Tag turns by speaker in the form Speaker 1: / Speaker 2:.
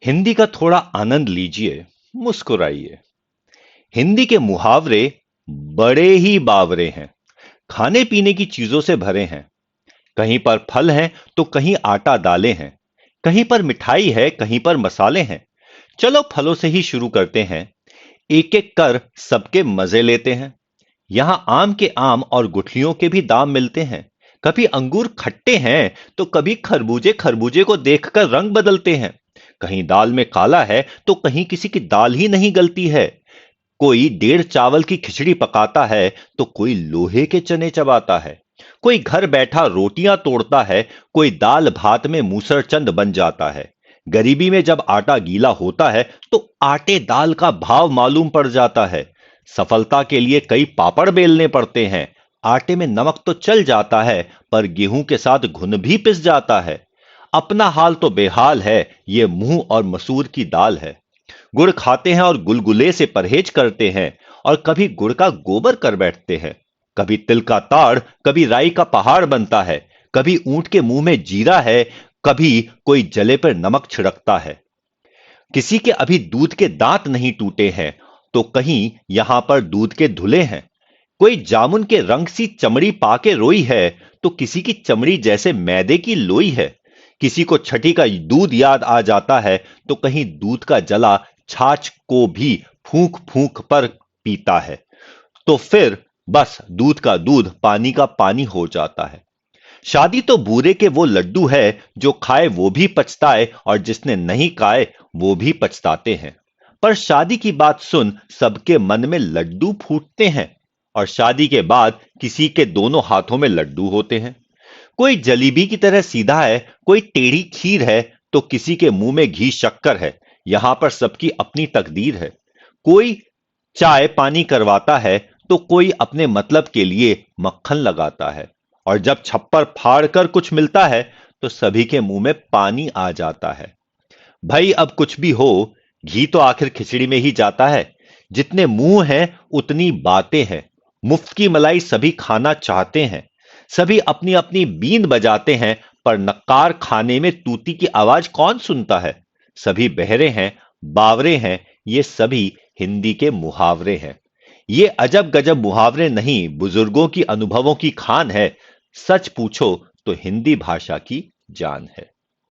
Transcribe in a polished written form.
Speaker 1: हिंदी का थोड़ा आनंद लीजिए, मुस्कुराइए। हिंदी के मुहावरे बड़े ही बावरे हैं। खाने पीने की चीजों से भरे हैं। कहीं पर फल हैं तो कहीं आटा दालें हैं। कहीं पर मिठाई है, कहीं पर मसाले हैं। चलो फलों से ही शुरू करते हैं। एक एक कर सबके मजे लेते हैं। यहां आम के आम और गुठलियों के भी दाम मिलते हैं। कभी अंगूर खट्टे हैं तो कभी खरबूजे खरबूजे को देखकर रंग बदलते हैं। कहीं दाल में काला है तो कहीं किसी की दाल ही नहीं गलती है। कोई डेढ़ चावल की खिचड़ी पकाता है तो कोई लोहे के चने चबाता है। कोई घर बैठा रोटियां तोड़ता है, कोई दाल भात में मूसरचंद बन जाता है। गरीबी में जब आटा गीला होता है तो आटे दाल का भाव मालूम पड़ जाता है। सफलता के लिए कई पापड़ बेलने पड़ते हैं। आटे में नमक तो चल जाता है, पर गेहूं के साथ घुन भी पिस जाता है। अपना हाल तो बेहाल है, ये मूंग और मसूर की दाल है। गुड़ खाते हैं और गुलगुले से परहेज करते हैं, और कभी गुड़ का गोबर कर बैठते हैं। कभी तिल का ताड़, कभी राई का पहाड़ बनता है। कभी ऊंट के मुंह में जीरा है, कभी कोई जले पर नमक छिड़कता है। किसी के अभी दूध के दांत नहीं टूटे हैं, तो कहीं यहां पर दूध के धुले हैं। कोई जामुन के रंग सी चमड़ी पाके रोई है, तो किसी की चमड़ी जैसे मैदे की लोई है। किसी को छठी का दूध याद आ जाता है, तो कहीं दूध का जला छाछ को भी फूंक फूंक पर पीता है। तो फिर बस दूध का दूध, पानी का पानी हो जाता है। शादी तो बूरे के वो लड्डू है, जो खाए वो भी पछताए और जिसने नहीं खाए वो भी पछताते हैं। पर शादी की बात सुन सबके मन में लड्डू फूटते हैं। और शादी के बाद किसी के दोनों हाथों में लड्डू होते हैं। कोई जलेबी की तरह सीधा है, कोई टेढ़ी खीर है, तो किसी के मुंह में घी शक्कर है। यहां पर सबकी अपनी तकदीर है। कोई चाय पानी करवाता है, तो कोई अपने मतलब के लिए मक्खन लगाता है। और जब छप्पर फाड़ कर कुछ मिलता है, तो सभी के मुंह में पानी आ जाता है। भाई अब कुछ भी हो, घी तो आखिर खिचड़ी में ही जाता है। जितने मुंह हैं उतनी बातें हैं। मुफ्त की मलाई सभी खाना चाहते हैं। सभी अपनी अपनी बीन बजाते हैं, पर नक्कार खाने में तूती की आवाज कौन सुनता है। सभी बहरे हैं, बावरे हैं, ये सभी हिंदी के मुहावरे हैं। ये अजब गजब मुहावरे नहीं, बुजुर्गों की अनुभवों की खान है। सच पूछो तो हिंदी भाषा की जान है।